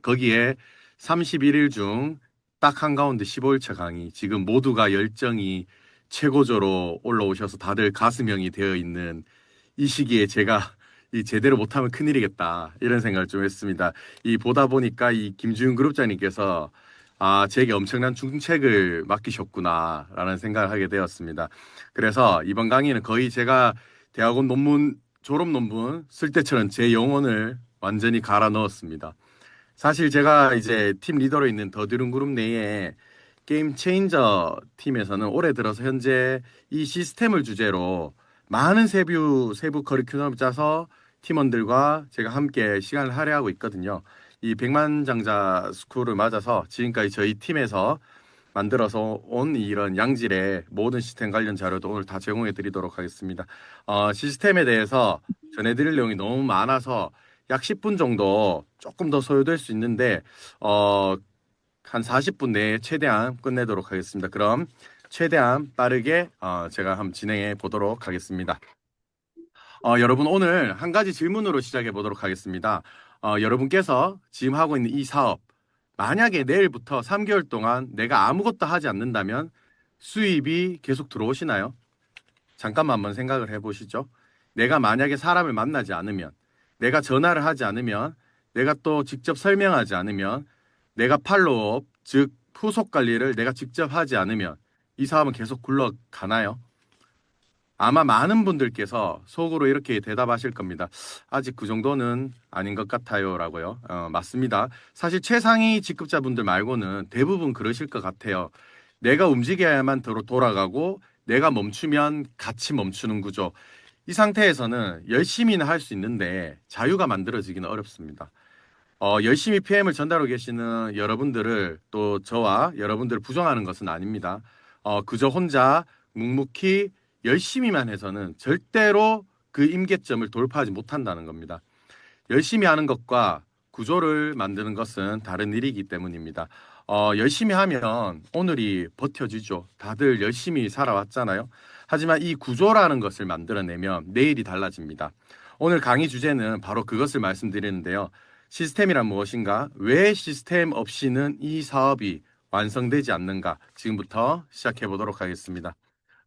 거기에 31일 중 딱 한가운데 15일차 강의, 지금 모두가 열정이 최고조로 올라오셔서 다들 가슴형이 되어 있는 이 시기에 제가 이 제대로 못하면 큰일이겠다 이런 생각을 좀 했습니다. 이 보다 보니까 이 김주윤 그룹장님께서 제게 엄청난 중책을 맡기셨구나라는 생각을 하게 되었습니다. 그래서 이번 강의는 거의 제가 대학원 논문 졸업 논문 쓸 때처럼 제 영혼을 완전히 갈아 넣었습니다. 사실 제가 이제 팀 리더로 있는 더드름 그룹 내에 게임 체인저 팀에서는 올해 들어서 현재 이 시스템을 주제로 많은 세부 커리큘럼을 짜서 팀원들과 제가 함께 시간을 할애하고 있거든요. 이 백만장자 스쿨을 맞아서 지금까지 저희 팀에서 만들어서 온 이런 양질의 모든 시스템 관련 자료도 오늘 다 제공해 드리도록 하겠습니다. 시스템에 대해서 전해드릴 내용이 너무 많아서 약 10분 정도 조금 더 소요될 수 있는데 어, 한 40분 내에 최대한 끝내도록 하겠습니다. 그럼 최대한 빠르게 제가 한번 진행해 보도록 하겠습니다. 여러분 오늘 한 가지 질문으로 시작해 보도록 하겠습니다. 여러분께서 지금 하고 있는 이 사업, 만약에 내일부터 3개월 동안 내가 아무것도 하지 않는다면 수입이 계속 들어오시나요? 잠깐만 한번 생각을 해보시죠. 내가 만약에 사람을 만나지 않으면, 내가 전화를 하지 않으면, 내가 또 직접 설명하지 않으면, 내가 팔로우업, 즉 후속 관리를 내가 직접 하지 않으면 이 사업은 계속 굴러가나요? 아마 많은 분들께서 속으로 이렇게 대답하실 겁니다. 아직 그 정도는 아닌 것 같아요라고요. 맞습니다. 사실 최상위 직급자분들 말고는 대부분 그러실 것 같아요. 내가 움직여야만 돌아가고 내가 멈추면 같이 멈추는 구조. 이 상태에서는 열심히는 할 수 있는데 자유가 만들어지기는 어렵습니다. 열심히 PM을 전달하고 계시는 여러분들을 또 저와 여러분들을 부정하는 것은 아닙니다. 그저 혼자 묵묵히 열심히만 해서는 절대로 그 임계점을 돌파하지 못한다는 겁니다. 열심히 하는 것과 구조를 만드는 것은 다른 일이기 때문입니다. 열심히 하면 오늘이 버텨지죠. 다들 열심히 살아왔잖아요. 하지만 이 구조라는 것을 만들어내면 내일이 달라집니다. 오늘 강의 주제는 바로 그것을 말씀드리는데요. 시스템이란 무엇인가? 왜 시스템 없이는 이 사업이 완성되지 않는가? 지금부터 시작해 보도록 하겠습니다.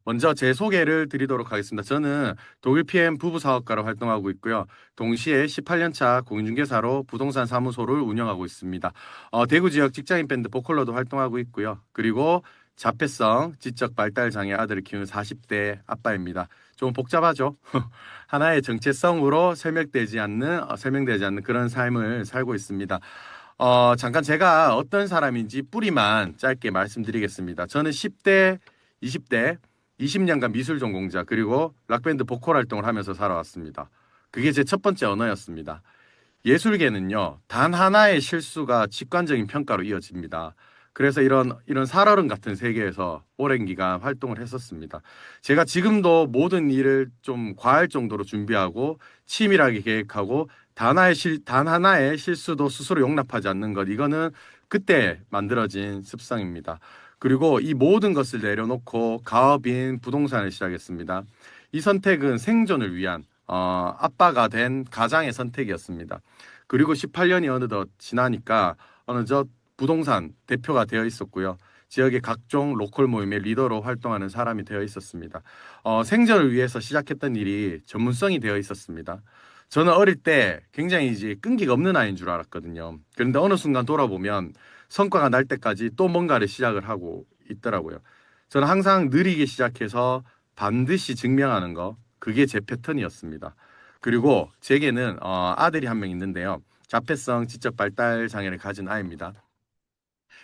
먼저 제 소개를 드리도록 하겠습니다. 저는 독일 PM 부부 사업가로 활동하고 있고요. 동시에 18년 차 공인중개사로 부동산 사무소를 운영하고 있습니다. 대구 지역 직장인 밴드 보컬로도 활동하고 있고요. 그리고 자폐성 지적 발달 장애 아들을 키우는 40대 아빠입니다. 좀 복잡하죠? 하나의 정체성으로 설명되지 않는 그런 삶을 살고 있습니다. 잠깐 제가 어떤 사람인지 뿌리만 짧게 말씀드리겠습니다. 저는 10대, 20대 20년간 미술 전공자 그리고 락밴드 보컬 활동을 하면서 살아왔습니다. 그게 제 첫 번째 언어였습니다. 예술계는요, 단 하나의 실수가 직관적인 평가로 이어집니다. 그래서 이런 살얼음 같은 세계에서 오랜 기간 활동을 했었습니다. 제가 지금도 모든 일을 좀 과할 정도로 준비하고 치밀하게 계획하고 단 하나의 실수도 스스로 용납하지 않는 것, 이거는 그때 만들어진 습성입니다. 그리고 이 모든 것을 내려놓고 가업인 부동산을 시작했습니다. 이 선택은 생존을 위한 아빠가 된 가장의 선택이었습니다. 그리고 18년이 어느덧 지나니까 어느덧 부동산 대표가 되어 있었고요. 지역의 각종 로컬 모임의 리더로 활동하는 사람이 되어 있었습니다. 생존을 위해서 시작했던 일이 전문성이 되어 있었습니다. 저는 어릴 때 굉장히 이제 끈기가 없는 아이인 줄 알았거든요. 그런데 어느 순간 돌아보면 성과가 날 때까지 또 뭔가를 시작을 하고 있더라고요. 저는 항상 느리게 시작해서 반드시 증명하는 거, 그게 제 패턴이었습니다. 그리고 제게는 아들이 한 명 있는데요. 자폐성 지적 발달 장애를 가진 아이입니다.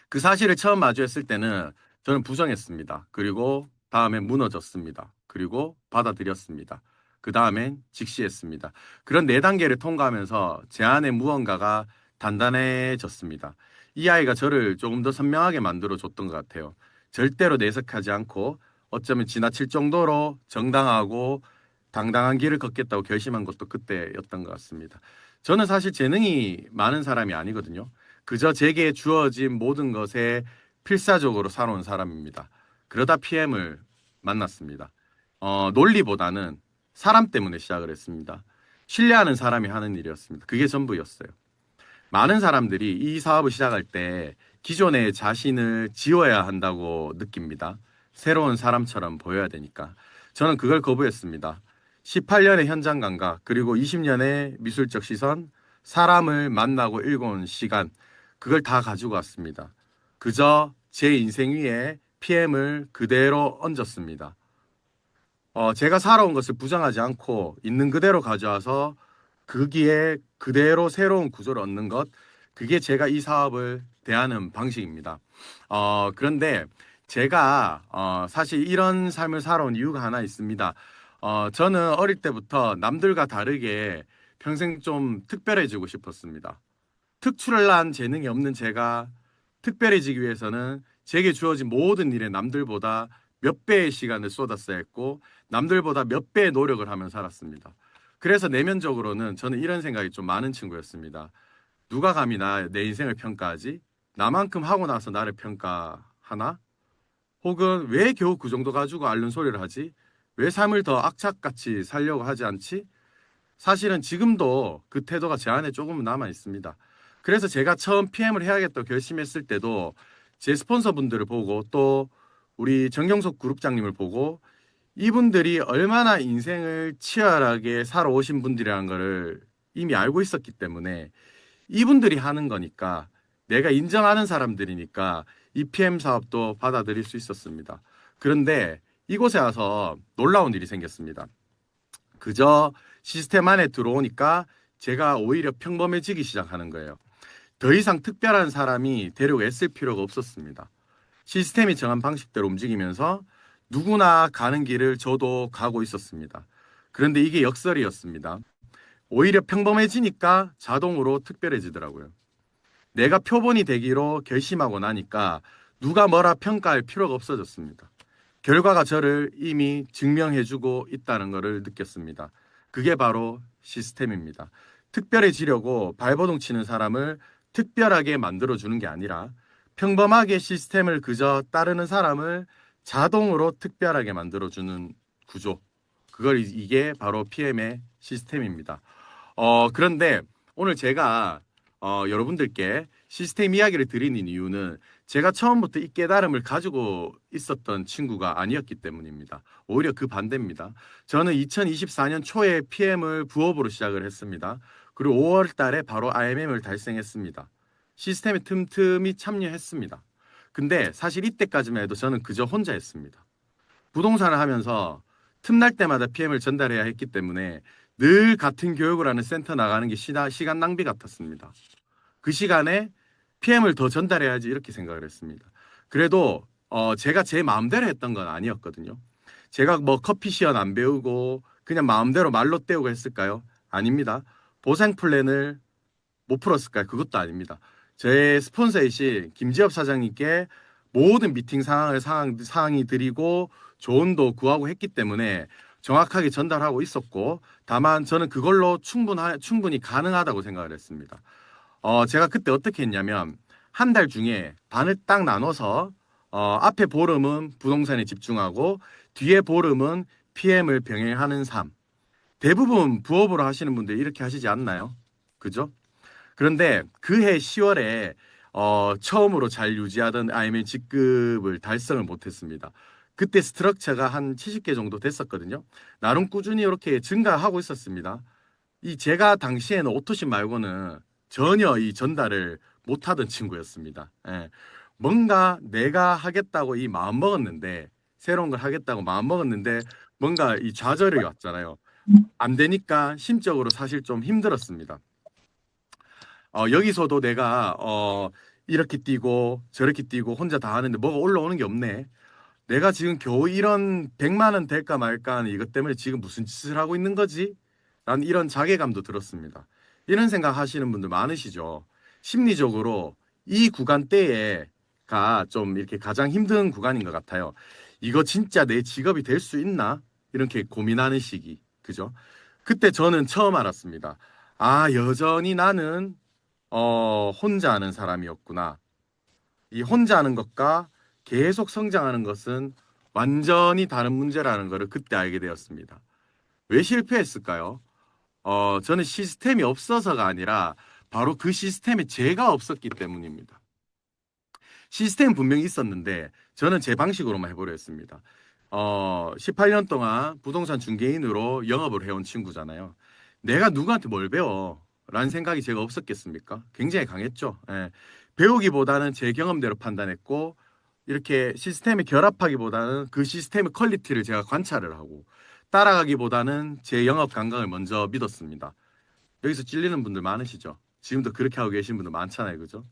그 사실을 처음 마주했을 때는 저는 부정했습니다. 그리고 다음에 무너졌습니다. 그리고 받아들였습니다. 그 다음엔 직시했습니다. 그런 네 단계를 통과하면서 제 안에 무언가가 단단해졌습니다. 이 아이가 저를 조금 더 선명하게 만들어줬던 것 같아요. 절대로 내색하지 않고 어쩌면 지나칠 정도로 정당하고 당당한 길을 걷겠다고 결심한 것도 그때였던 것 같습니다. 저는 사실 재능이 많은 사람이 아니거든요. 그저 제게 주어진 모든 것에 필사적으로 살아온 사람입니다. 그러다 PM을 만났습니다. 논리보다는 사람 때문에 시작을 했습니다. 신뢰하는 사람이 하는 일이었습니다. 그게 전부였어요. 많은 사람들이 이 사업을 시작할 때 기존의 자신을 지워야 한다고 느낍니다. 새로운 사람처럼 보여야 되니까. 저는 그걸 거부했습니다. 18년의 현장 감각, 그리고 20년의 미술적 시선, 사람을 만나고 읽어온 시간, 그걸 다 가지고 왔습니다. 그저 제 인생 위에 PM을 그대로 얹었습니다. 제가 살아온 것을 부정하지 않고 있는 그대로 가져와서 거기에 그대로 새로운 구조를 얻는 것, 그게 제가 이 사업을 대하는 방식입니다. 그런데 제가 사실 이런 삶을 살아온 이유가 하나 있습니다. 저는 어릴 때부터 남들과 다르게 평생 좀 특별해지고 싶었습니다. 특출난 재능이 없는 제가 특별해지기 위해서는 제게 주어진 모든 일에 남들보다 몇 배의 시간을 쏟았어야 했고 남들보다 몇 배의 노력을 하며 살았습니다. 그래서 내면적으로는 저는 이런 생각이 좀 많은 친구였습니다. 누가 감히 내 인생을 평가하지? 나만큼 하고 나서 나를 평가하나? 혹은 왜 겨우 그 정도 가지고 앓는 소리를 하지? 왜 삶을 더 악착같이 살려고 하지 않지? 사실은 지금도 그 태도가 제 안에 조금은 남아 있습니다. 그래서 제가 처음 PM을 해야겠다고 결심했을 때도 제 스폰서분들을 보고 또 우리 정경석 그룹장님을 보고 이분들이 얼마나 인생을 치열하게 살아오신 분들이라는 거를 이미 알고 있었기 때문에 이분들이 하는 거니까 내가 인정하는 사람들이니까 이 PM 사업도 받아들일 수 있었습니다. 그런데 이곳에 와서 놀라운 일이 생겼습니다. 그저 시스템 안에 들어오니까 제가 오히려 평범해지기 시작하는 거예요. 더 이상 특별한 사람이 되려고 애쓸 필요가 없었습니다. 시스템이 정한 방식대로 움직이면서 누구나 가는 길을 저도 가고 있었습니다. 그런데 이게 역설이었습니다. 오히려 평범해지니까 자동으로 특별해지더라고요. 내가 표본이 되기로 결심하고 나니까 누가 뭐라 평가할 필요가 없어졌습니다. 결과가 저를 이미 증명해주고 있다는 것을 느꼈습니다. 그게 바로 시스템입니다. 특별해지려고 발버둥 치는 사람을 특별하게 만들어주는 게 아니라 평범하게 시스템을 그저 따르는 사람을 자동으로 특별하게 만들어주는 구조. 이게 바로 PM의 시스템입니다. 그런데 오늘 제가 여러분들께 시스템 이야기를 드리는 이유는 제가 처음부터 이 깨달음을 가지고 있었던 친구가 아니었기 때문입니다. 오히려 그 반대입니다. 저는 2024년 초에 PM을 부업으로 시작을 했습니다. 그리고 5월 달에 바로 IMM을 달성했습니다. 시스템에 틈틈이 참여했습니다. 근데 사실 이때까지만 해도 저는 그저 혼자 했습니다. 부동산을 하면서 틈날 때마다 PM을 전달해야 했기 때문에 늘 같은 교육을 하는 센터 나가는 게 시간 낭비 같았습니다. 그 시간에 PM을 더 전달해야지 이렇게 생각을 했습니다. 그래도 제가 제 마음대로 했던 건 아니었거든요. 제가 뭐 커피 시연 안 배우고 그냥 마음대로 말로 때우고 했을까요? 아닙니다. 보상 플랜을 못 풀었을까요? 그것도 아닙니다. 제 스폰서이신 김지엽 사장님께 모든 미팅 상황이 드리고 조언도 구하고 했기 때문에 정확하게 전달하고 있었고 다만 저는 그걸로 충분히 가능하다고 생각을 했습니다. 제가 그때 어떻게 했냐면 한 달 중에 반을 딱 나눠서 앞에 보름은 부동산에 집중하고 뒤에 보름은 PM을 병행하는 삶. 대부분 부업으로 하시는 분들 이렇게 하시지 않나요? 그죠? 그런데 그해 10월에 처음으로 잘 유지하던 IML 직급을 달성을 못했습니다. 그때 스트럭처가 한 70개 정도 됐었거든요. 나름 꾸준히 이렇게 증가하고 있었습니다. 이 제가 당시에는 오토십 말고는 전혀 이 전달을 못하던 친구였습니다. 예. 뭔가 내가 하겠다고 이 마음 먹었는데 새로운 걸 하겠다고 마음 먹었는데 뭔가 이 좌절이 왔잖아요. 안 되니까 심적으로 사실 좀 힘들었습니다. 여기서도 내가 이렇게 뛰고 저렇게 뛰고 혼자 다 하는데 뭐가 올라오는 게 없네. 내가 지금 겨우 이런 100만 원 될까 말까 하는 이것 때문에 지금 무슨 짓을 하고 있는 거지? 라는 이런 자괴감도 들었습니다. 이런 생각 하시는 분들 많으시죠? 심리적으로 이 구간대가 좀 이렇게 가장 힘든 구간인 것 같아요. 이거 진짜 내 직업이 될 수 있나? 이렇게 고민하는 시기. 그죠? 그때 저는 처음 알았습니다. 아, 여전히 나는 혼자 하는 사람이었구나. 이 혼자 하는 것과 계속 성장하는 것은 완전히 다른 문제라는 것을 그때 알게 되었습니다. 왜 실패했을까요? 저는 시스템이 없어서가 아니라 바로 그 시스템에 제가 없었기 때문입니다. 시스템은 분명히 있었는데 저는 제 방식으로만 해보려 했습니다. 18년 동안 부동산 중개인으로 영업을 해온 친구잖아요. 내가 누구한테 뭘 배워? 라는 생각이 제가 없었겠습니까? 굉장히 강했죠. 예. 배우기보다는 제 경험대로 판단했고, 이렇게 시스템에 결합하기보다는 그 시스템의 퀄리티를 제가 관찰을 하고, 따라가기보다는 제 영업 감각을 먼저 믿었습니다. 여기서 찔리는 분들 많으시죠? 지금도 그렇게 하고 계신 분들 많잖아요. 그죠?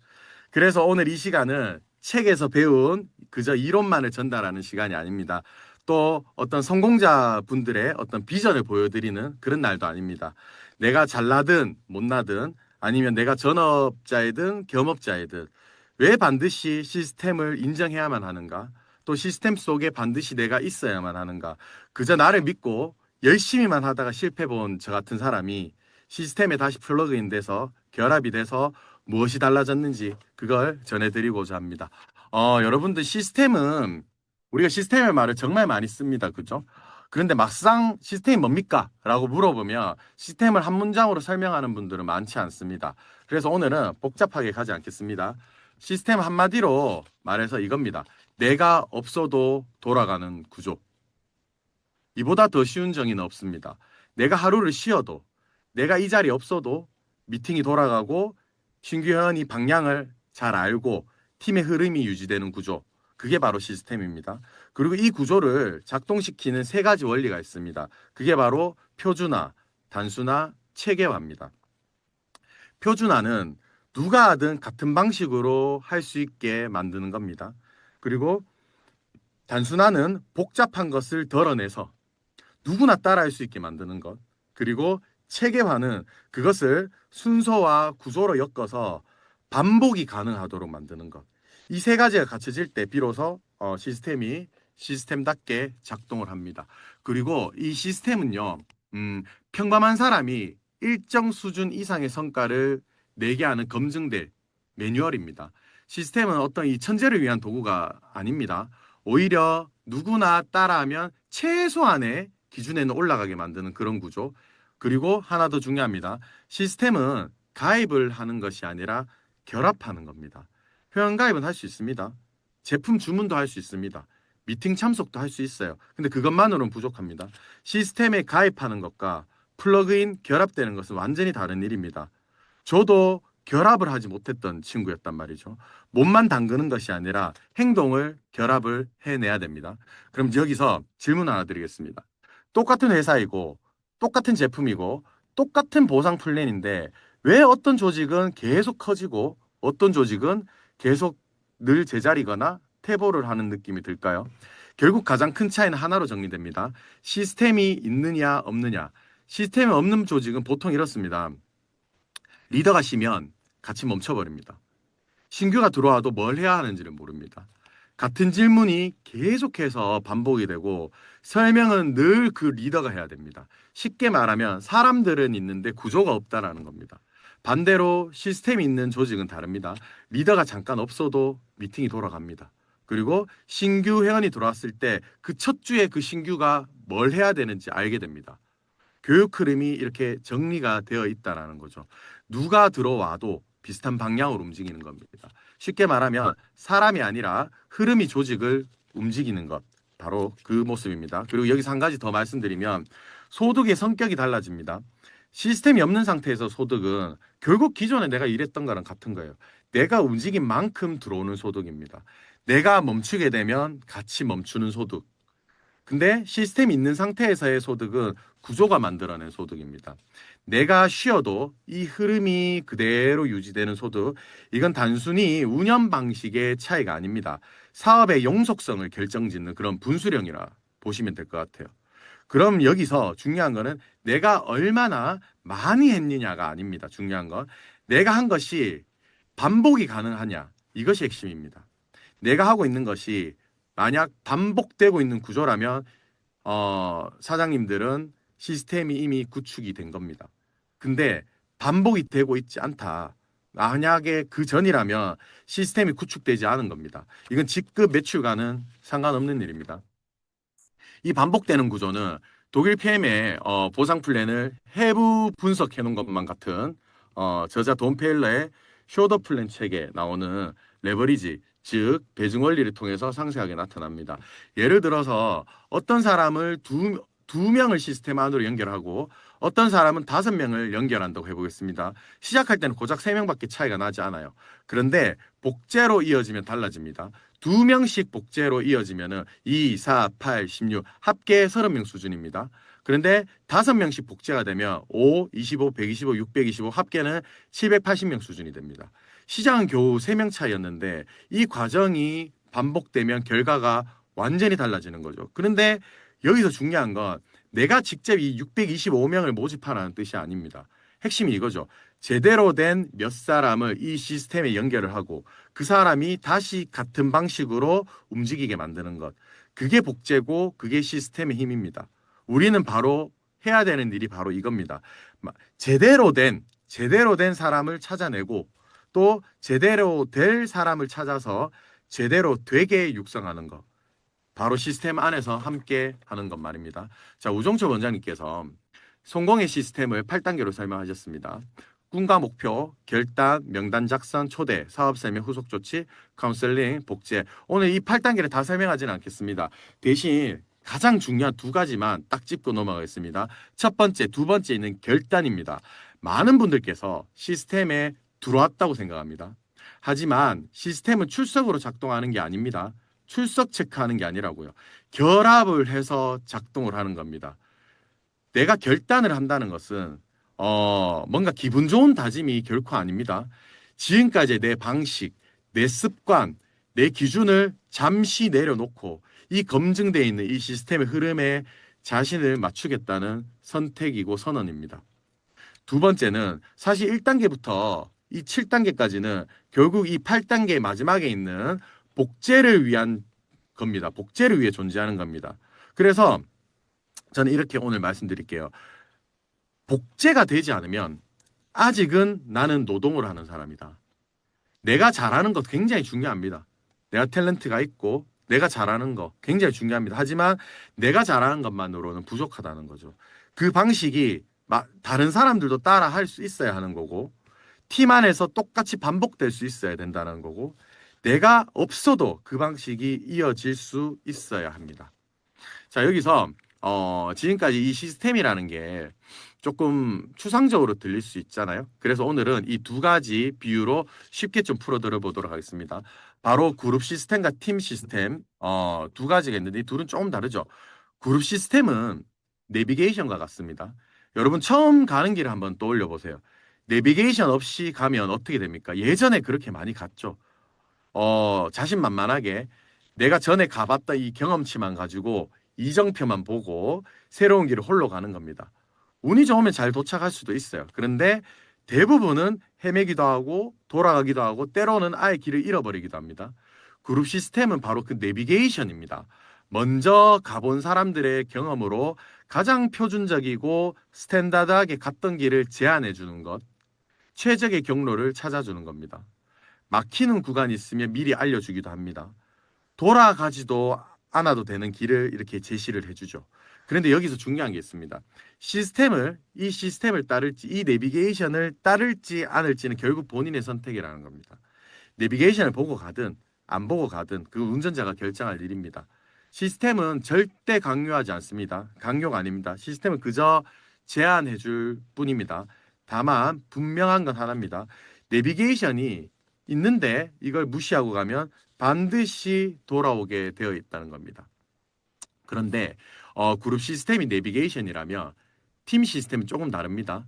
그래서 오늘 이 시간은 책에서 배운 그저 이론만을 전달하는 시간이 아닙니다. 또 어떤 성공자 분들의 어떤 비전을 보여드리는 그런 날도 아닙니다. 내가 잘나든 못나든 아니면 내가 전업자이든 겸업자이든 왜 반드시 시스템을 인정해야만 하는가? 또 시스템 속에 반드시 내가 있어야만 하는가? 그저 나를 믿고 열심히만 하다가 실패 본 저 같은 사람이 시스템에 다시 플러그인 돼서 결합이 돼서 무엇이 달라졌는지 그걸 전해드리고자 합니다. 여러분들 시스템은 우리가 시스템의 말을 정말 많이 씁니다. 그죠? 그런데 막상 시스템이 뭡니까? 라고 물어보면 시스템을 한 문장으로 설명하는 분들은 많지 않습니다. 그래서 오늘은 복잡하게 가지 않겠습니다. 시스템 한마디로 말해서 이겁니다. 내가 없어도 돌아가는 구조. 이보다 더 쉬운 정의는 없습니다. 내가 하루를 쉬어도 내가 이 자리에 없어도 미팅이 돌아가고 신규 회원이 방향을 잘 알고 팀의 흐름이 유지되는 구조. 그게 바로 시스템입니다. 그리고 이 구조를 작동시키는 세 가지 원리가 있습니다. 그게 바로 표준화, 단순화, 체계화입니다. 표준화는 누가 하든 같은 방식으로 할 수 있게 만드는 겁니다. 그리고 단순화는 복잡한 것을 덜어내서 누구나 따라할 수 있게 만드는 것. 그리고 체계화는 그것을 순서와 구조로 엮어서 반복이 가능하도록 만드는 것. 이 세 가지가 갖춰질 때 비로소 시스템이 시스템답게 작동을 합니다. 그리고 이 시스템은요, 평범한 사람이 일정 수준 이상의 성과를 내게 하는 검증될 매뉴얼입니다. 시스템은 어떤 이 천재를 위한 도구가 아닙니다. 오히려 누구나 따라하면 최소한의 기준에는 올라가게 만드는 그런 구조. 그리고 하나 더 중요합니다. 시스템은 가입을 하는 것이 아니라 결합하는 겁니다. 회원 가입은 할 수 있습니다. 제품 주문도 할 수 있습니다. 미팅 참석도 할 수 있어요. 근데 그것만으로는 부족합니다. 시스템에 가입하는 것과 플러그인 결합되는 것은 완전히 다른 일입니다. 저도 결합을 하지 못했던 친구였단 말이죠. 몸만 담그는 것이 아니라 행동을 결합을 해내야 됩니다. 그럼 여기서 질문 하나 드리겠습니다. 똑같은 회사이고 똑같은 제품이고 똑같은 보상 플랜인데 왜 어떤 조직은 계속 커지고 어떤 조직은 계속 늘 제자리거나 퇴보를 하는 느낌이 들까요? 결국 가장 큰 차이는 하나로 정리됩니다. 시스템이 있느냐 없느냐. 시스템이 없는 조직은 보통 이렇습니다. 리더가 쉬면 같이 멈춰버립니다. 신규가 들어와도 뭘 해야 하는지를 모릅니다. 같은 질문이 계속해서 반복이 되고 설명은 늘 그 리더가 해야 됩니다. 쉽게 말하면 사람들은 있는데 구조가 없다라는 겁니다. 반대로 시스템이 있는 조직은 다릅니다. 리더가 잠깐 없어도 미팅이 돌아갑니다. 그리고 신규 회원이 들어왔을 때 그 첫 주에 그 신규가 뭘 해야 되는지 알게 됩니다. 교육 흐름이 이렇게 정리가 되어 있다라는 거죠. 누가 들어와도 비슷한 방향으로 움직이는 겁니다. 쉽게 말하면 사람이 아니라 흐름이 조직을 움직이는 것. 바로 그 모습입니다. 그리고 여기서 한 가지 더 말씀드리면 소득의 성격이 달라집니다. 시스템이 없는 상태에서 소득은 결국 기존에 내가 일했던 거랑 같은 거예요. 내가 움직인 만큼 들어오는 소득입니다. 내가 멈추게 되면 같이 멈추는 소득. 근데 시스템이 있는 상태에서의 소득은 구조가 만들어낸 소득입니다. 내가 쉬어도 이 흐름이 그대로 유지되는 소득, 이건 단순히 운영 방식의 차이가 아닙니다. 사업의 용속성을 결정짓는 그런 분수령이라 보시면 될 것 같아요. 그럼 여기서 중요한 거는 내가 얼마나 많이 했느냐가 아닙니다. 중요한 건 내가 한 것이 반복이 가능하냐, 이것이 핵심입니다. 내가 하고 있는 것이 만약 반복되고 있는 구조라면 사장님들은 시스템이 이미 구축이 된 겁니다. 근데 반복이 되고 있지 않다. 만약에 그 전이라면 시스템이 구축되지 않은 겁니다. 이건 직급 매출과는 상관없는 일입니다. 이 반복되는 구조는 독일 PM의 보상 플랜을 해부 분석해 놓은 것만 같은 저자 돈 페일러의 쇼더 플랜 책에 나오는 레버리지, 즉 배중 원리를 통해서 상세하게 나타납니다. 예를 들어서 어떤 사람을 두 명을 시스템 안으로 연결하고 어떤 사람은 5명을 연결한다고 해보겠습니다. 시작할 때는 고작 3명밖에 차이가 나지 않아요. 그런데 복제로 이어지면 달라집니다. 2명씩 복제로 이어지면은 2, 4, 8, 16 합계 30명 수준입니다. 그런데 5명씩 복제가 되면 5, 25, 125, 625 합계는 780명 수준이 됩니다. 시장은 겨우 3명 차이였는데 이 과정이 반복되면 결과가 완전히 달라지는 거죠. 그런데 여기서 중요한 건 내가 직접 이 625명을 모집하라는 뜻이 아닙니다. 핵심이 이거죠. 제대로 된 몇 사람을 이 시스템에 연결을 하고 그 사람이 다시 같은 방식으로 움직이게 만드는 것. 그게 복제고 그게 시스템의 힘입니다. 우리는 바로 해야 되는 일이 바로 이겁니다. 제대로 된 사람을 찾아내고 또 제대로 될 사람을 찾아서 제대로 되게 육성하는 것. 바로 시스템 안에서 함께 하는 것 말입니다. 자, 우종철 원장님께서 성공의 시스템을 8단계로 설명하셨습니다. 꿈과 목표, 결단, 명단 작성, 초대, 사업 설명, 후속 조치, 카운셀링, 복제. 오늘 이 8단계를 다 설명하지는 않겠습니다. 대신 가장 중요한 2가지만 딱 짚고 넘어가겠습니다. 첫 번째, 2번째 있는 결단입니다. 많은 분들께서 시스템에 들어왔다고 생각합니다. 하지만 시스템은 출석으로 작동하는 게 아닙니다. 출석 체크하는 게 아니라고요. 결합을 해서 작동을 하는 겁니다. 내가 결단을 한다는 것은 뭔가 기분 좋은 다짐이 결코 아닙니다. 지금까지 내 방식, 내 습관, 내 기준을 잠시 내려놓고 이 검증되어 있는 이 시스템의 흐름에 자신을 맞추겠다는 선택이고 선언입니다. 2번째는 사실 1단계부터 이 7단계까지는 결국 이 8단계 마지막에 있는 복제를 위한 겁니다. 복제를 위해 존재하는 겁니다. 그래서 저는 이렇게 오늘 말씀드릴게요. 복제가 되지 않으면 아직은 나는 노동을 하는 사람이다. 내가 잘하는 것 굉장히 중요합니다. 내가 탤런트가 있고 내가 잘하는 거 굉장히 중요합니다. 하지만 내가 잘하는 것만으로는 부족하다는 거죠. 그 방식이 다른 사람들도 따라 할 수 있어야 하는 거고 팀 안에서 똑같이 반복될 수 있어야 된다는 거고 내가 없어도 그 방식이 이어질 수 있어야 합니다. 자, 여기서 지금까지 이 시스템이라는 게 조금 추상적으로 들릴 수 있잖아요. 그래서 오늘은 이 2가지 비유로 쉽게 좀 풀어들어 보도록 하겠습니다. 바로 그룹 시스템과 팀 시스템 2가지가 있는데 이 둘은 조금 다르죠. 그룹 시스템은 내비게이션과 같습니다. 여러분 처음 가는 길을 한번 떠올려 보세요. 내비게이션 없이 가면 어떻게 됩니까? 예전에 그렇게 많이 갔죠. 자신만만하게 내가 전에 가봤다 이 경험치만 가지고 이정표만 보고 새로운 길을 홀로 가는 겁니다. 운이 좋으면 잘 도착할 수도 있어요. 그런데 대부분은 헤매기도 하고 돌아가기도 하고 때로는 아예 길을 잃어버리기도 합니다. 그룹 시스템은 바로 그 내비게이션입니다. 먼저 가본 사람들의 경험으로 가장 표준적이고 스탠다드하게 갔던 길을 제안해 주는 것, 최적의 경로를 찾아주는 겁니다. 막히는 구간이 있으면 미리 알려주기도 합니다. 돌아가지도 않아도 되는 길을 이렇게 제시를 해주죠. 그런데 여기서 중요한 게 있습니다. 이 시스템을 따를지, 이 내비게이션을 따를지 않을지는 결국 본인의 선택이라는 겁니다. 내비게이션을 보고 가든 안 보고 가든 그 운전자가 결정할 일입니다. 시스템은 절대 강요하지 않습니다. 강요가 아닙니다. 시스템은 그저 제안해 줄 뿐입니다. 다만 분명한 건 하나입니다. 내비게이션이 있는데 이걸 무시하고 가면 반드시 돌아오게 되어 있다는 겁니다. 그런데 그룹 시스템이 내비게이션이라면 팀 시스템은 조금 다릅니다.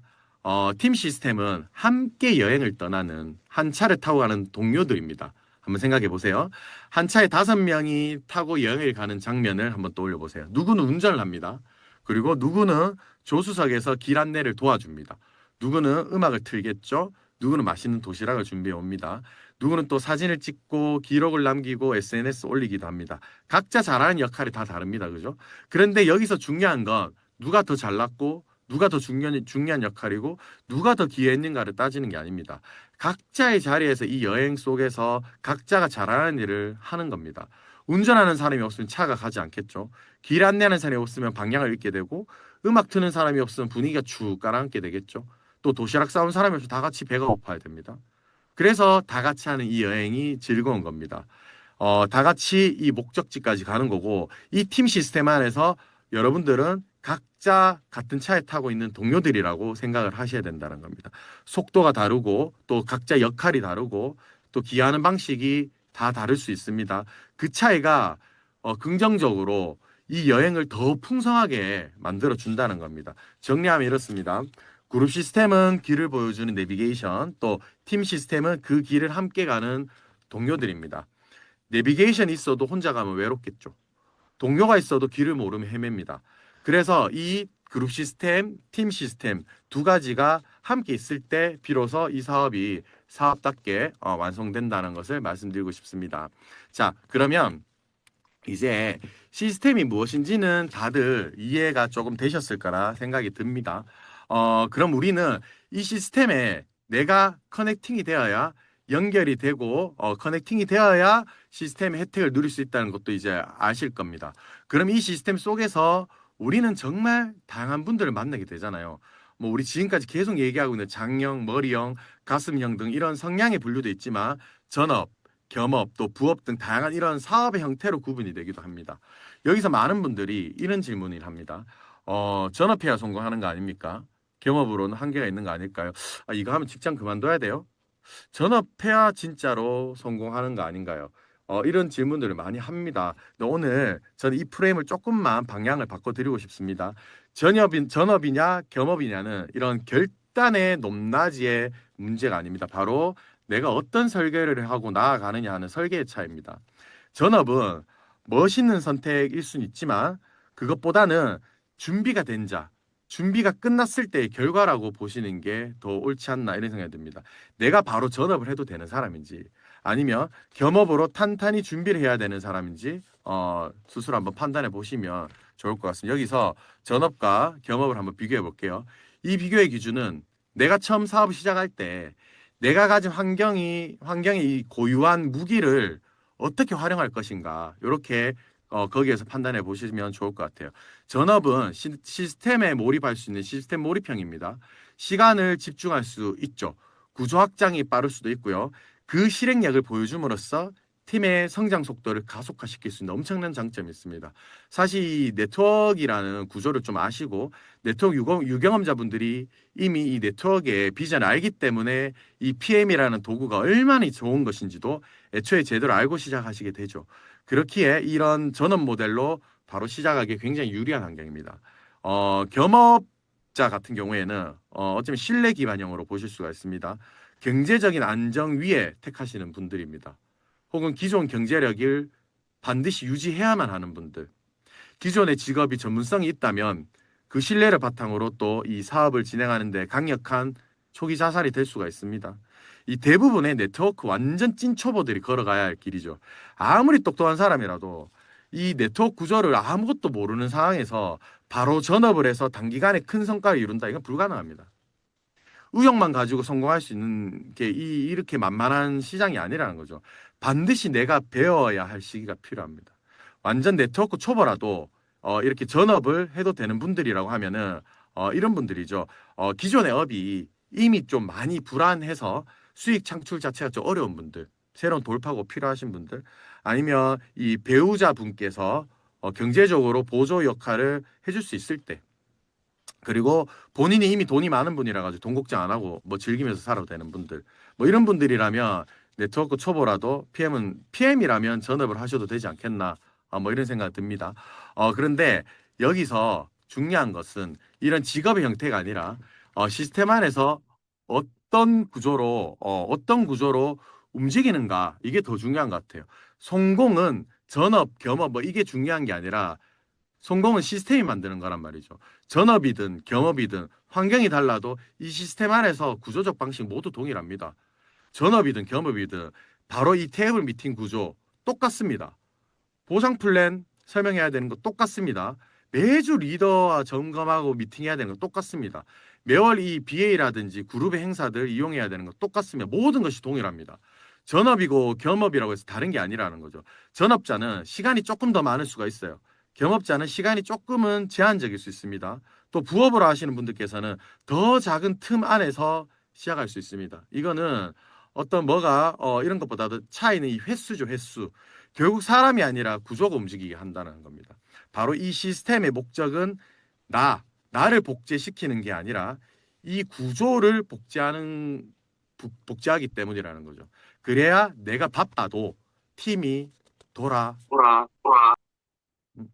팀 시스템은 함께 여행을 떠나는 한 차를 타고 가는 동료들입니다. 한번 생각해 보세요. 한 차에 5명이 타고 여행을 가는 장면을 한번 떠올려 보세요. 누구는 운전을 합니다. 그리고 누구는 조수석에서 길 안내를 도와줍니다. 누구는 음악을 틀겠죠. 누구는 맛있는 도시락을 준비해 옵니다. 누구는 또 사진을 찍고 기록을 남기고 SNS 올리기도 합니다. 각자 잘하는 역할이 다 다릅니다. 그죠? 그런데 여기서 중요한 건 누가 더 잘났고 누가 더 중요한 역할이고 누가 더 기여했는가를 따지는 게 아닙니다. 각자의 자리에서 이 여행 속에서 각자가 잘하는 일을 하는 겁니다. 운전하는 사람이 없으면 차가 가지 않겠죠. 길 안내하는 사람이 없으면 방향을 잃게 되고 음악 트는 사람이 없으면 분위기가 쭉 가라앉게 되겠죠. 또 도시락 싸온 사람이 없이 다 같이 배가 고파야 됩니다. 그래서 다 같이 하는 이 여행이 즐거운 겁니다. 다 같이 이 목적지까지 가는 거고, 이 팀 시스템 안에서 여러분들은 각자 같은 차에 타고 있는 동료들이라고 생각을 하셔야 된다는 겁니다. 속도가 다르고, 또 각자 역할이 다르고, 또 기하는 방식이 다 다를 수 있습니다. 그 차이가 긍정적으로 이 여행을 더 풍성하게 만들어 준다는 겁니다. 정리하면 이렇습니다. 그룹 시스템은 길을 보여주는 내비게이션, 또 팀 시스템은 그 길을 함께 가는 동료들입니다. 내비게이션이 있어도 혼자 가면 외롭겠죠. 동료가 있어도 길을 모르면 헤맵니다. 그래서 이 그룹 시스템, 팀 시스템 두 가지가 함께 있을 때 비로소 이 사업이 사업답게 완성된다는 것을 말씀드리고 싶습니다. 자, 그러면 이제 시스템이 무엇인지는 다들 이해가 조금 되셨을 거라 생각이 듭니다. 그럼 우리는 이 시스템에 내가 커넥팅이 되어야 연결이 되고 커넥팅이 되어야 시스템의 혜택을 누릴 수 있다는 것도 이제 아실 겁니다. 그럼 이 시스템 속에서 우리는 정말 다양한 분들을 만나게 되잖아요. 뭐 우리 지금까지 계속 얘기하고 있는 장형, 머리형, 가슴형 등 이런 성향의 분류도 있지만 전업, 겸업, 또 부업 등 다양한 이런 사업의 형태로 구분이 되기도 합니다. 여기서 많은 분들이 이런 질문을 합니다. 전업해야 성공하는 거 아닙니까? 겸업으로는 한계가 있는 거 아닐까요? 아, 이거 하면 직장 그만둬야 돼요? 전업해야 진짜로 성공하는 거 아닌가요? 이런 질문들을 많이 합니다. 근데 오늘 저는 이 프레임을 조금만 방향을 바꿔드리고 싶습니다. 전업이냐 겸업이냐는 이런 결단의 높낮이의 문제가 아닙니다. 바로 내가 어떤 설계를 하고 나아가느냐 하는 설계의 차이입니다. 전업은 멋있는 선택일 수는 있지만 그것보다는 준비가 된 자, 준비가 끝났을 때의 결과라고 보시는 게 더 옳지 않나 이런 생각이 듭니다. 내가 바로 전업을 해도 되는 사람인지 아니면 겸업으로 탄탄히 준비를 해야 되는 사람인지 스스로 한번 판단해 보시면 좋을 것 같습니다. 여기서 전업과 겸업을 한번 비교해 볼게요. 이 비교의 기준은 내가 처음 사업을 시작할 때 내가 가진 환경이 이 고유한 무기를 어떻게 활용할 것인가 이렇게 거기에서 판단해 보시면 좋을 것 같아요. 전업은 시스템에 몰입할 수 있는 시스템 몰입형입니다. 시간을 집중할 수 있죠. 구조 확장이 빠를 수도 있고요. 그 실행력을 보여줌으로써 팀의 성장 속도를 가속화시킬 수 있는 엄청난 장점이 있습니다. 사실 이 네트워크라는 구조를 좀 아시고 네트워크 유경험자분들이 이미 이 네트워크의 비전을 알기 때문에 이 PM이라는 도구가 얼마나 좋은 것인지도 애초에 제대로 알고 시작하시게 되죠. 그렇기에 이런 전업 모델로 바로 시작하기 굉장히 유리한 환경입니다. 겸업자 같은 경우에는 어쩌면 신뢰 기반형으로 보실 수가 있습니다. 경제적인 안정 위에 택하시는 분들입니다. 혹은 기존 경제력을 반드시 유지해야만 하는 분들. 기존의 직업이 전문성이 있다면 그 신뢰를 바탕으로 또 이 사업을 진행하는데 강력한 초기 자산이 될 수가 있습니다. 이 대부분의 네트워크 완전 찐 초보들이 걸어가야 할 길이죠. 아무리 똑똑한 사람이라도 이 네트워크 구조를 아무것도 모르는 상황에서 바로 전업을 해서 단기간에 큰 성과를 이룬다. 이건 불가능합니다. 의욕만 가지고 성공할 수 있는 게 이렇게 만만한 시장이 아니라는 거죠. 반드시 내가 배워야 할 시기가 필요합니다. 완전 네트워크 초보라도 이렇게 전업을 해도 되는 분들이라고 하면은 이런 분들이죠. 기존의 업이 이미 좀 많이 불안해서 수익 창출 자체가 좀 어려운 분들, 새로운 돌파구 필요하신 분들, 아니면 이 배우자 분께서 경제적으로 보조 역할을 해줄 수 있을 때, 그리고 본인이 이미 돈이 많은 분이라 가지고 돈 걱정 안 하고 뭐 즐기면서 살아도 되는 분들, 뭐 이런 분들이라면 네트워크 초보라도 PM이라면 전업을 하셔도 되지 않겠나, 뭐 이런 생각 듭니다. 그런데 여기서 중요한 것은 이런 직업의 형태가 아니라 시스템 안에서 어떤 구조로 움직이는가, 이게 더 중요한 것 같아요. 성공은 전업, 겸업 뭐 이게 중요한 게 아니라 성공은 시스템이 만드는 거란 말이죠. 전업이든 겸업이든 환경이 달라도 이 시스템 안에서 구조적 방식 모두 동일합니다. 전업이든 겸업이든 바로 이 테이블 미팅 구조 똑같습니다. 보상 플랜 설명해야 되는 거 똑같습니다. 매주 리더와 점검하고 미팅해야 되는 거 똑같습니다. 매월 이 BA라든지 그룹의 행사들 이용해야 되는 거 똑같습니다. 모든 것이 동일합니다. 전업이고 겸업이라고 해서 다른 게 아니라는 거죠. 전업자는 시간이 조금 더 많을 수가 있어요. 겸업자는 시간이 조금은 제한적일 수 있습니다. 또 부업으로 하시는 분들께서는 더 작은 틈 안에서 시작할 수 있습니다. 이거는 어떤 뭐가 이런 것보다도 차이는 이 횟수죠, 횟수. 결국 사람이 아니라 구조가 움직이게 한다는 겁니다. 바로 이 시스템의 목적은 나를 복제시키는 게 아니라 이 구조를 복제하기 때문이라는 거죠. 그래야 내가 바빠도 팀이 돌아. 음.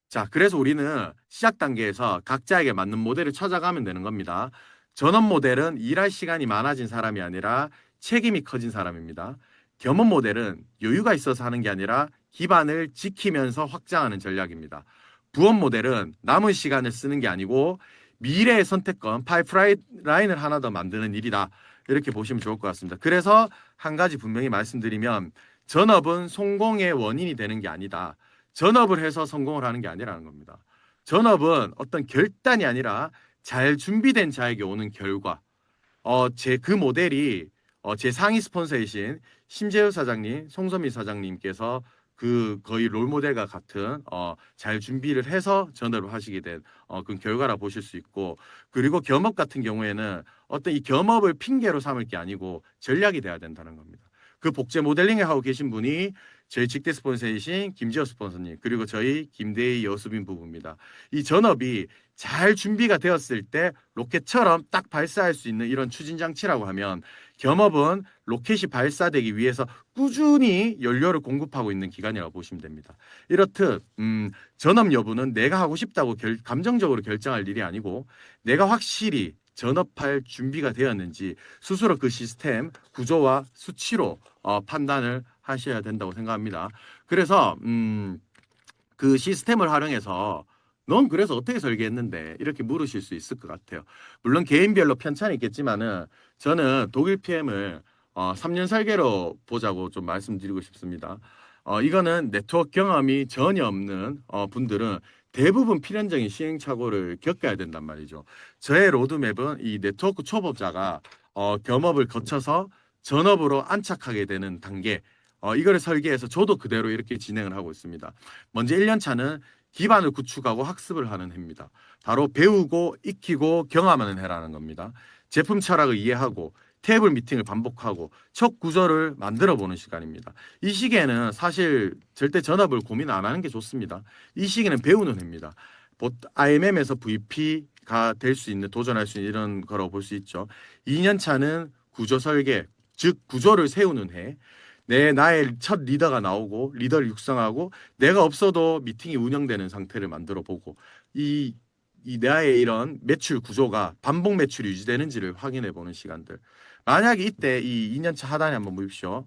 자, 그래서 우리는 시작 단계에서 각자에게 맞는 모델을 찾아가면 되는 겁니다. 전업 모델은 일할 시간이 많아진 사람이 아니라 책임이 커진 사람입니다. 겸업 모델은 여유가 있어서 하는 게 아니라 기반을 지키면서 확장하는 전략입니다. 부업 모델은 남은 시간을 쓰는 게 아니고 미래의 선택권, 파이프라인을 하나 더 만드는 일이다. 이렇게 보시면 좋을 것 같습니다. 그래서 한 가지 분명히 말씀드리면 전업은 성공의 원인이 되는 게 아니다. 전업을 해서 성공을 하는 게 아니라는 겁니다. 전업은 어떤 결단이 아니라 잘 준비된 자에게 오는 결과. 제 그 모델이 제 상위 스폰서이신 심재우 사장님, 송소민 사장님께서 그 거의 롤 모델과 같은 잘 준비를 해서 전업을 하시게 된 그 결과라 보실 수 있고, 그리고 겸업 같은 경우에는 어떤 이 겸업을 핑계로 삼을 게 아니고 전략이 돼야 된다는 겁니다. 그 복제 모델링을 하고 계신 분이 저희 직대 스폰서이신 김지호 스폰서님, 그리고 저희 김대희 여수빈 부부입니다. 이 전업이 잘 준비가 되었을 때 로켓처럼 딱 발사할 수 있는 이런 추진 장치라고 하면, 겸업은 로켓이 발사되기 위해서 꾸준히 연료를 공급하고 있는 기관이라고 보시면 됩니다. 이렇듯 전업 여부는 내가 하고 싶다고 감정적으로 결정할 일이 아니고, 내가 확실히 전업할 준비가 되었는지 스스로 그 시스템 구조와 수치로 판단을 하셔야 된다고 생각합니다. 그래서 그 시스템을 활용해서 넌 그래서 어떻게 설계했는데 이렇게 물으실 수 있을 것 같아요. 물론 개인별로 편차는 있겠지만은 저는 독일 PM을 3년 설계로 보자고 좀 말씀드리고 싶습니다. 이거는 네트워크 경험이 전혀 없는 분들은 대부분 필연적인 시행착오를 겪어야 된단 말이죠. 저의 로드맵은 이 네트워크 초보자가 겸업을 거쳐서 전업으로 안착하게 되는 단계, 이거를 설계해서 저도 그대로 이렇게 진행을 하고 있습니다. 먼저 1년 차는 기반을 구축하고 학습을 하는 해입니다. 바로 배우고 익히고 경험하는 해라는 겁니다. 제품 철학을 이해하고 테이블 미팅을 반복하고 첫 구조를 만들어 보는 시간입니다. 이 시기에는 사실 절대 전업을 고민 안 하는 게 좋습니다. 이 시기는 배우는 해입니다. IMM에서 VP가 될 수 있는, 도전할 수 있는 이런 거라고 볼 수 있죠. 2년 차는 구조 설계, 즉 구조를 세우는 해. 나의 첫 리더가 나오고 리더를 육성하고 내가 없어도 미팅이 운영되는 상태를 만들어 보고, 이 나의 이런 매출 구조가 반복 매출이 유지되는지를 확인해 보는 시간들. 만약에 이때 이 2년차 하단에 한번 보십시오.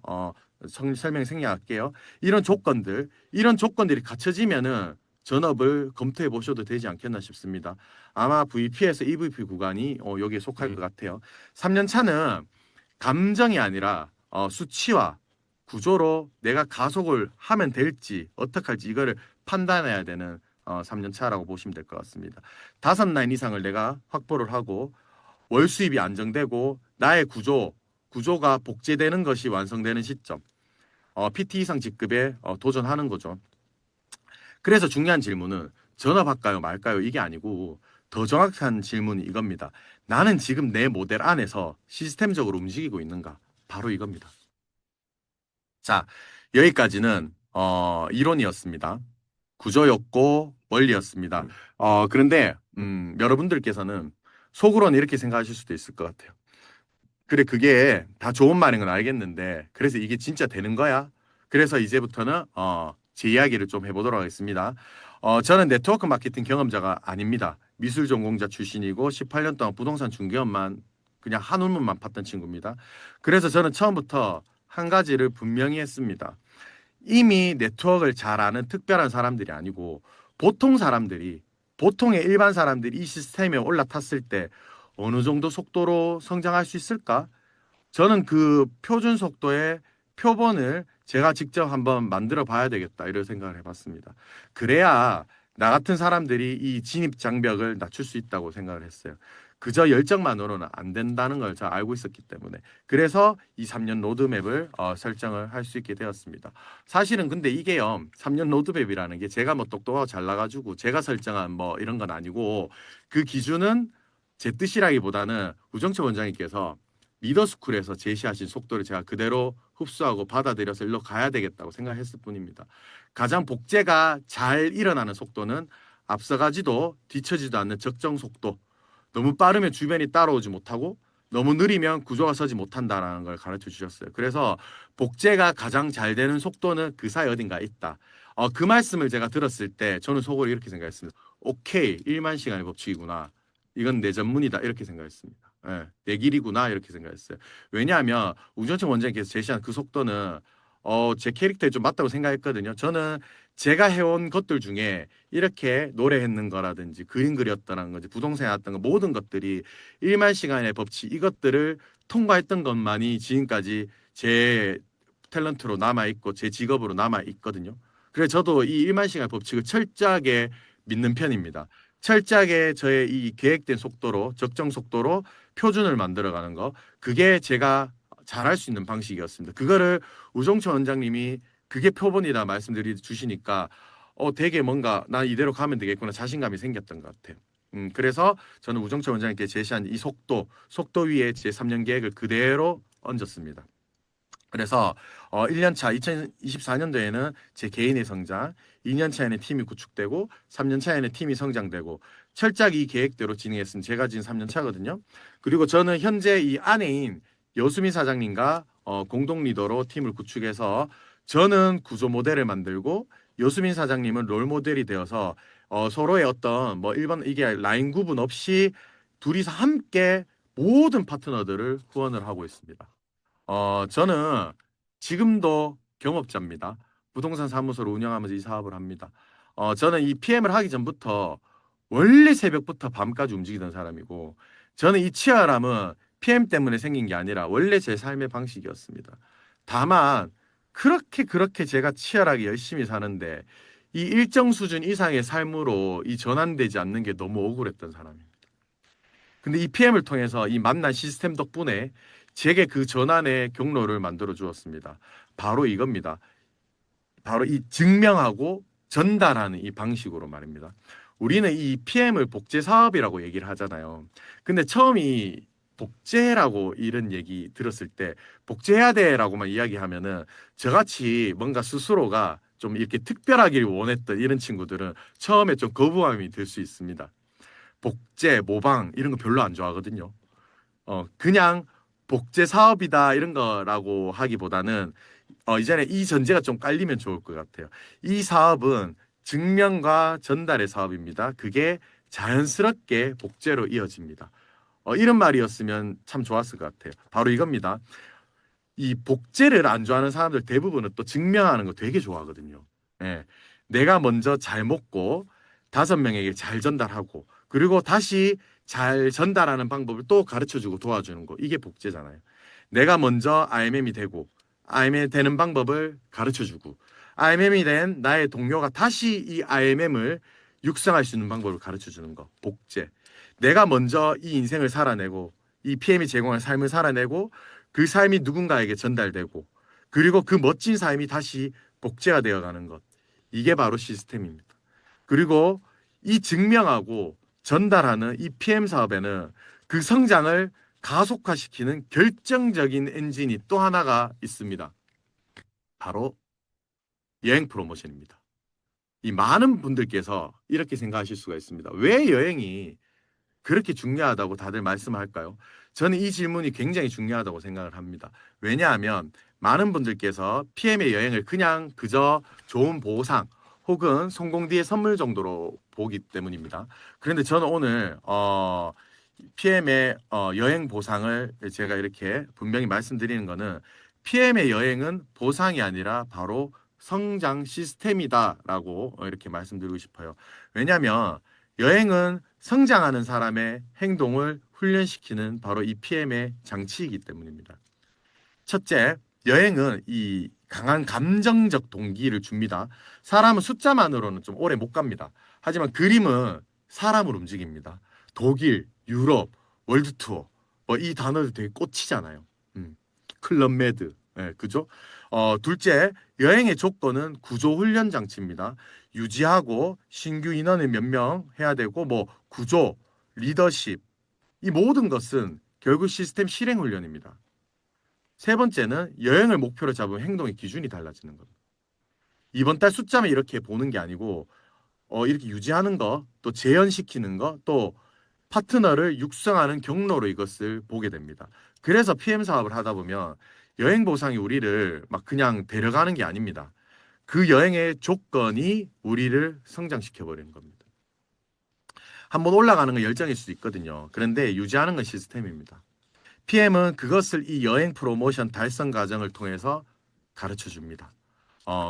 설명 생략할게요. 이런 조건들이 갖춰지면은 전업을 검토해 보셔도 되지 않겠나 싶습니다. 아마 VP에서 EVP 구간이 여기에 속할 것 같아요. 3년 차는 감정이 아니라 수치와 구조로 내가 가속을 하면 될지 어떻게 할지 이거를 판단해야 되는 3년 차라고 보시면 될 것 같습니다. 5라인 이상을 내가 확보를 하고 월 수입이 안정되고 나의 구조가 복제되는 것이 완성되는 시점, PT 이상 직급에 도전하는 거죠. 그래서 중요한 질문은 전업할까요 말까요 이게 아니고, 더 정확한 질문이 이겁니다. 나는 지금 내 모델 안에서 시스템적으로 움직이고 있는가? 바로 이겁니다. 자, 여기까지는 이론이었습니다. 구조였고 원리였습니다. 그런데 여러분들께서는 속으로는 이렇게 생각하실 수도 있을 것 같아요. 그래, 그게 다 좋은 말인 건 알겠는데, 그래서 이게 진짜 되는 거야? 그래서 이제부터는 제 이야기를 좀 해보도록 하겠습니다. 저는 네트워크 마케팅 경험자가 아닙니다. 미술 전공자 출신이고 18년 동안 부동산 중개업만, 그냥 한 울문만 팠던 친구입니다. 그래서 저는 처음부터 한 가지를 분명히 했습니다. 이미 네트워크를 잘 아는 특별한 사람들이 아니고 보통 사람들이, 보통의 일반 사람들이 이 시스템에 올라탔을 때 어느 정도 속도로 성장할 수 있을까? 저는 그 표준 속도의 표본을 제가 직접 한번 만들어 봐야 되겠다 이런 생각을 해봤습니다. 그래야 나 같은 사람들이 이 진입 장벽을 낮출 수 있다고 생각을 했어요. 그저 열정만으로는 안 된다는 걸 잘 알고 있었기 때문에 그래서 이 3년 로드맵을 설정을 할 수 있게 되었습니다. 사실은 근데 이게요 3년 로드맵이라는 게 제가 뭐 똑똑하고 잘나가지고 제가 설정한 뭐 이런 건 아니고 그 기준은 제 뜻이라기보다는 우정철 원장님께서 리더스쿨에서 제시하신 속도를 제가 그대로 흡수하고 받아들여서 일로 가야 되겠다고 생각했을 뿐입니다. 가장 복제가 잘 일어나는 속도는 앞서가지도 뒤처지도 않는 적정 속도. 너무 빠르면 주변이 따라오지 못하고 너무 느리면 구조가 서지 못한다라는 걸 가르쳐 주셨어요. 그래서 복제가 가장 잘 되는 속도는 그 사이 어딘가에 있다. 그 말씀을 제가 들었을 때 저는 속으로 이렇게 생각했습니다. 오케이, 1만 시간의 법칙이구나. 이건 내 전문이다. 이렇게 생각했습니다. 예, 내 길이구나. 이렇게 생각했어요. 왜냐하면 우전철 원장님께서 제시한 그 속도는 제 캐릭터에 좀 맞다고 생각했거든요. 저는 제가 해온 것들 중에 이렇게 노래했는 거라든지 그림 그렸다는 거지 부동산에 왔던 거 모든 것들이 1만 시간의 법칙 이것들을 통과했던 것만이 지금까지 제 탤런트로 남아있고 제 직업으로 남아있거든요. 그래서 저도 이 1만 시간 법칙을 철저하게 믿는 편입니다. 철저하게 저의 이 계획된 속도로 적정 속도로 표준을 만들어가는 거 그게 제가 잘할 수 있는 방식이었습니다. 그거를 우종철 원장님이 그게 표본이다 말씀드리 주시니까 되게 뭔가 나 이대로 가면 되겠구나 자신감이 생겼던 것 같아요. 그래서 저는 우정철 원장님께 제시한 이 속도 위에 제 3년 계획을 그대로 얹었습니다. 그래서 1년 차 2024년도에는 제 개인의 성장, 2년 차에는 팀이 구축되고 3년 차에는 팀이 성장되고 철저하게 이 계획대로 진행했으면 제가 지금 3년 차거든요. 그리고 저는 현재 이 아내인 여수민 사장님과 공동 리더로 팀을 구축해서 저는 구조 모델을 만들고 여수민 사장님은 롤 모델이 되어서 서로의 어떤 뭐 일반 이게 라인 구분 없이 둘이서 함께 모든 파트너들을 후원을 하고 있습니다. 저는 지금도 경업자입니다. 부동산 사무소를 운영하면서 이 사업을 합니다. 저는 이 PM을 하기 전부터 원래 새벽부터 밤까지 움직이던 사람이고, 저는 이 치열함은 PM 때문에 생긴 게 아니라 원래 제 삶의 방식이었습니다. 다만, 그렇게 제가 치열하게 열심히 사는데, 이 일정 수준 이상의 삶으로 이 전환되지 않는 게 너무 억울했던 사람입니다. 근데 이 PM을 통해서 이 만난 시스템 덕분에 제게 그 전환의 경로를 만들어 주었습니다. 바로 이겁니다. 바로 이 증명하고 전달하는 이 방식으로 말입니다. 우리는 이 PM을 복제 사업이라고 얘기를 하잖아요. 근데 처음 이 복제라고 이런 얘기 들었을 때 복제해야 돼라고만 이야기하면은 저같이 뭔가 스스로가 좀 이렇게 특별하길 원했던 이런 친구들은 처음에 좀 거부감이 들 수 있습니다. 복제, 모방 이런 거 별로 안 좋아하거든요. 그냥 복제 사업이다 이런 거라고 하기보다는 이전에 이 전제가 좀 깔리면 좋을 것 같아요. 이 사업은 증명과 전달의 사업입니다. 그게 자연스럽게 복제로 이어집니다. 이런 말이었으면 참 좋았을 것 같아요. 바로 이겁니다. 이 복제를 안 좋아하는 사람들 대부분은 또 증명하는 거 되게 좋아하거든요. 예. 내가 먼저 잘 먹고 5명에게 잘 전달하고 그리고 다시 잘 전달하는 방법을 또 가르쳐주고 도와주는 거 이게 복제잖아요. 내가 먼저 IMM이 되고 IMM이 되는 방법을 가르쳐주고 IMM이 된 나의 동료가 다시 이 IMM을 육성할 수 있는 방법을 가르쳐주는 거 복제. 내가 먼저 이 인생을 살아내고 이 PM이 제공한 삶을 살아내고 그 삶이 누군가에게 전달되고 그리고 그 멋진 삶이 다시 복제가 되어가는 것. 이게 바로 시스템입니다. 그리고 이 증명하고 전달하는 이 PM 사업에는 그 성장을 가속화시키는 결정적인 엔진이 또 하나가 있습니다. 바로 여행 프로모션입니다. 이 많은 분들께서 이렇게 생각하실 수가 있습니다. 왜 여행이 그렇게 중요하다고 다들 말씀할까요? 저는 이 질문이 굉장히 중요하다고 생각을 합니다. 왜냐하면 많은 분들께서 PM의 여행을 그냥 그저 좋은 보상 혹은 성공 뒤의 선물 정도로 보기 때문입니다. 그런데 저는 오늘 PM의 여행 보상을 제가 이렇게 분명히 말씀드리는 거는 PM의 여행은 보상이 아니라 바로 성장 시스템이다라고 이렇게 말씀드리고 싶어요. 왜냐하면 여행은 성장하는 사람의 행동을 훈련시키는 바로 이 PM의 장치이기 때문입니다. 첫째, 여행은 이 강한 감정적 동기를 줍니다. 사람은 숫자만으로는 좀 오래 못 갑니다. 하지만 그림은 사람을 움직입니다. 독일, 유럽 월드 투어. 뭐 이 단어도 되게 꽂히잖아요. 음. 클럽 메드. 예, 그죠? 둘째, 여행의 조건은 구조 훈련 장치입니다. 유지하고 신규 인원을 몇 명 해야 되고 뭐 구조, 리더십 이 모든 것은 결국 시스템 실행 훈련입니다. 세 번째는 여행을 목표로 잡은 행동의 기준이 달라지는 겁니다. 이번 달 숫자만 이렇게 보는 게 아니고 이렇게 유지하는 거, 또 재현시키는 거, 또 파트너를 육성하는 경로로 이것을 보게 됩니다. 그래서 PM 사업을 하다 보면 여행 보상이 우리를 막 그냥 데려가는 게 아닙니다. 그 여행의 조건이 우리를 성장시켜 버리는 겁니다. 한번 올라가는 건 열정일 수도 있거든요. 그런데 유지하는 건 시스템입니다. PM은 그것을 이 여행 프로모션 달성 과정을 통해서 가르쳐 줍니다.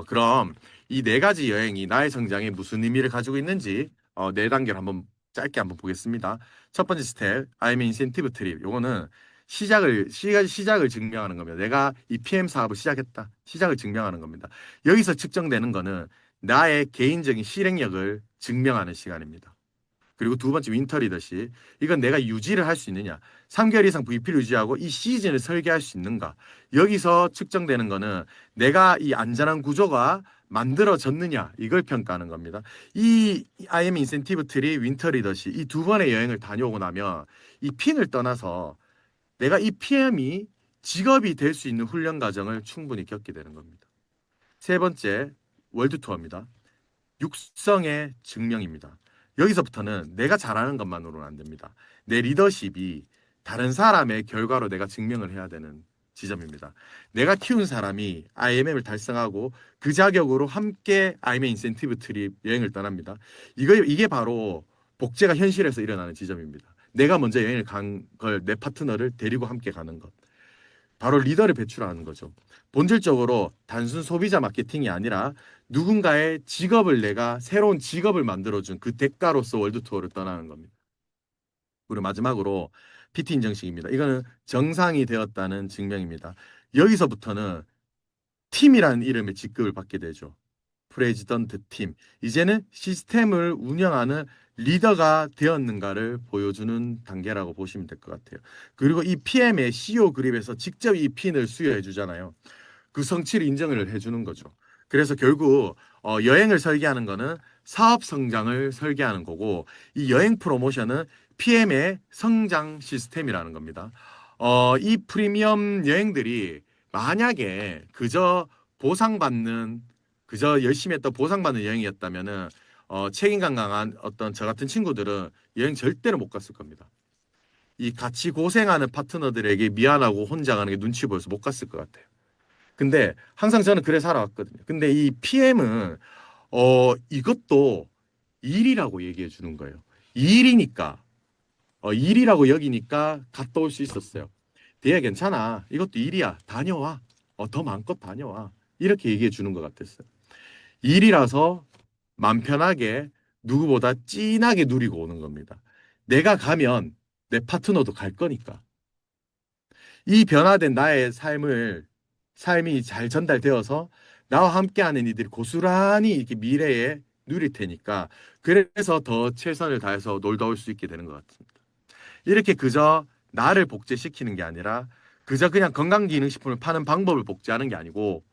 그럼 이 네 가지 여행이 나의 성장에 무슨 의미를 가지고 있는지 네 단계를 한번 짧게 한번 보겠습니다. 첫 번째 스텝, I'm incentive trip. 요거는 시작을 증명하는 겁니다. 내가 이 PM 사업을 시작했다. 시작을 증명하는 겁니다. 여기서 측정되는 거는 나의 개인적인 실행력을 증명하는 시간입니다. 그리고 두 번째 윈터 리더십. 이건 내가 유지를 할 수 있느냐. 3개월 이상 VP를 유지하고 이 시즌을 설계할 수 있는가. 여기서 측정되는 거는 내가 이 안전한 구조가 만들어졌느냐. 이걸 평가하는 겁니다. 이 IM 인센티브 트리, 윈터 리더십 이 두 번의 여행을 다녀오고 나면 이 핀을 떠나서 내가 이 PM이 직업이 될 수 있는 훈련 과정을 충분히 겪게 되는 겁니다. 세 번째 월드 투어입니다. 육성의 증명입니다. 여기서부터는 내가 잘하는 것만으로는 안 됩니다. 내 리더십이 다른 사람의 결과로 내가 증명을 해야 되는 지점입니다. 내가 키운 사람이 IMM을 달성하고 그 자격으로 함께 IMM 인센티브 트립 여행을 떠납니다. 이게 바로 복제가 현실에서 일어나는 지점입니다. 내가 먼저 여행을 간 걸 내 파트너를 데리고 함께 가는 것. 바로 리더를 배출하는 거죠. 본질적으로 단순 소비자 마케팅이 아니라 누군가의 직업을 내가 새로운 직업을 만들어준 그 대가로서 월드 투어를 떠나는 겁니다. 그리고 마지막으로 PT 인정식입니다. 이거는 정상이 되었다는 증명입니다. 여기서부터는 팀이라는 이름의 직급을 받게 되죠. 프레지던트 팀. 이제는 시스템을 운영하는 리더가 되었는가를 보여주는 단계라고 보시면 될 것 같아요. 그리고 이 PM의 CEO 그립에서 직접 이 핀을 수여해 주잖아요. 그 성취를 인정을 해주는 거죠. 그래서 결국 여행을 설계하는 거는 사업 성장을 설계하는 거고 이 여행 프로모션은 PM의 성장 시스템이라는 겁니다. 이 프리미엄 여행들이 만약에 그저 열심히 했던 보상받는 여행이었다면은 책임감 강한 어떤 저 같은 친구들은 여행 절대로 못 갔을 겁니다. 이 같이 고생하는 파트너들에게 미안하고 혼자 가는 게 눈치 보여서 못 갔을 것 같아요. 근데 항상 저는 그래 살아왔거든요. 근데 이 PM은 이것도 일이라고 얘기해 주는 거예요. 일이니까 일이라고 여기니까 갔다 올 수 있었어요. 대야 괜찮아. 이것도 일이야. 다녀와. 더 마음껏 다녀와. 이렇게 얘기해 주는 것 같았어요. 일이라서 맘 편하게 누구보다 진하게 누리고 오는 겁니다. 내가 가면 내 파트너도 갈 거니까. 이 변화된 나의 삶이 잘 전달되어서 나와 함께하는 이들이 고스란히 이렇게 미래에 누릴 테니까 그래서 더 최선을 다해서 놀다 올 수 있게 되는 것 같습니다. 이렇게 그저 나를 복제시키는 게 아니라 그저 그냥 건강기능식품을 파는 방법을 복제하는 게 아니고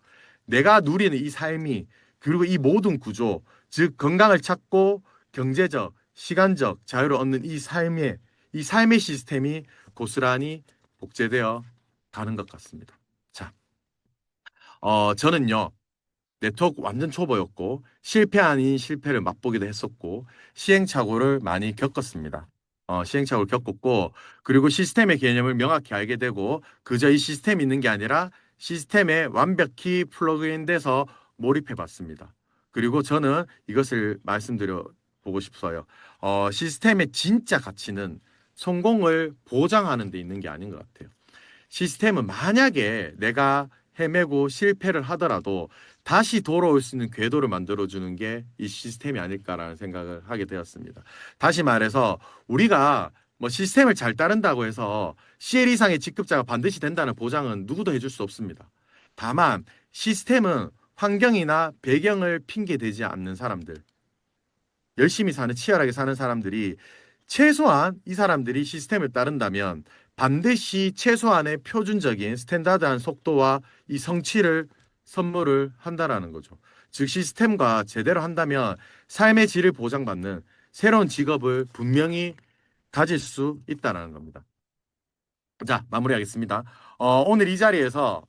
내가 누리는 이 삶이 그리고 이 모든 구조 즉 건강을 찾고 경제적, 시간적 자유를 얻는 이 삶의 시스템이 고스란히 복제되어 가는 것 같습니다. 자, 저는요, 네트워크 완전 초보였고, 실패 아닌 실패를 맛보기도 했었고, 시행착오를 많이 겪었습니다. 시행착오를 겪었고, 그리고 시스템의 개념을 명확히 알게 되고, 그저 이 시스템이 있는 게 아니라 시스템에 완벽히 플러그인 돼서 몰입해 봤습니다. 그리고 저는 이것을 말씀드려 보고 싶어요. 시스템의 진짜 가치는 성공을 보장하는 데 있는 게 아닌 것 같아요. 시스템은 만약에 내가 헤매고 실패를 하더라도 다시 돌아올 수 있는 궤도를 만들어주는 게 이 시스템이 아닐까라는 생각을 하게 되었습니다. 다시 말해서 우리가 뭐 시스템을 잘 따른다고 해서 CL 이상의 직급자가 반드시 된다는 보장은 누구도 해줄 수 없습니다. 다만 시스템은 환경이나 배경을 핑계 대지 않는 사람들, 열심히 사는 치열하게 사는 사람들이 최소한 이 사람들이 시스템을 따른다면 반드시 최소한의 표준적인 스탠다드한 속도와 이 성취를 선물을 한다라는 거죠. 즉 시스템과 제대로 한다면 삶의 질을 보장받는 새로운 직업을 분명히 가질 수 있다는 겁니다. 자, 마무리하겠습니다. 오늘 이 자리에서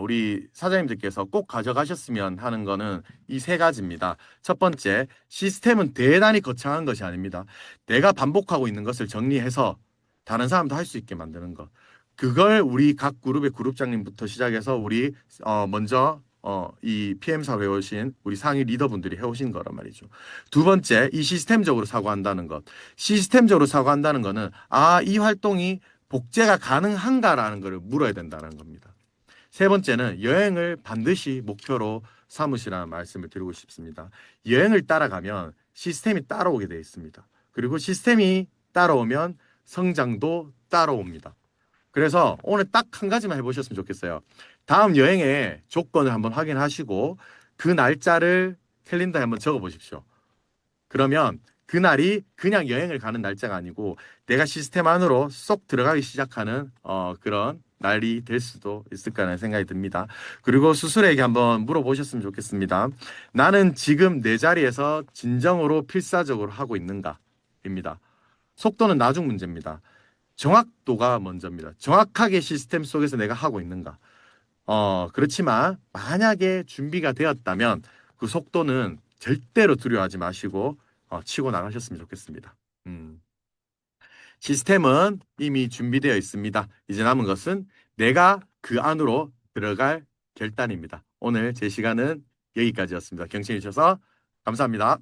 우리 사장님들께서 꼭 가져가셨으면 하는 거는 이 세 가지입니다. 첫 번째, 시스템은 대단히 거창한 것이 아닙니다. 내가 반복하고 있는 것을 정리해서 다른 사람도 할 수 있게 만드는 것. 그걸 우리 각 그룹의 그룹장님부터 시작해서 우리 먼저 이 PM사 해오신 우리 상위 리더분들이 해오신 거란 말이죠. 두 번째, 이 시스템적으로 사고한다는 것. 시스템적으로 사고한다는 거는 이 활동이 복제가 가능한가라는 것을 물어야 된다는 겁니다. 세 번째는 여행을 반드시 목표로 삼으시라는 말씀을 드리고 싶습니다. 여행을 따라가면 시스템이 따라오게 되어 있습니다. 그리고 시스템이 따라오면 성장도 따라옵니다. 그래서 오늘 딱 한 가지만 해보셨으면 좋겠어요. 다음 여행의 조건을 한번 확인하시고 그 날짜를 캘린더에 한번 적어 보십시오. 그러면 그날이 그냥 여행을 가는 날짜가 아니고 내가 시스템 안으로 쏙 들어가기 시작하는 그런 날이 될 수도 있을 까라는 생각이 듭니다. 그리고 스스로에게 한번 물어보셨으면 좋겠습니다. 나는 지금 내 자리에서 진정으로 필사적으로 하고 있는가입니다. 속도는 나중 문제입니다. 정확도가 먼저입니다. 정확하게 시스템 속에서 내가 하고 있는가. 그렇지만 만약에 준비가 되었다면 그 속도는 절대로 두려워하지 마시고 치고 나가셨으면 좋겠습니다. 음. 시스템은 이미 준비되어 있습니다. 이제 남은 것은 내가 그 안으로 들어갈 결단입니다. 오늘 제 시간은 여기까지였습니다. 경청해 주셔서 감사합니다.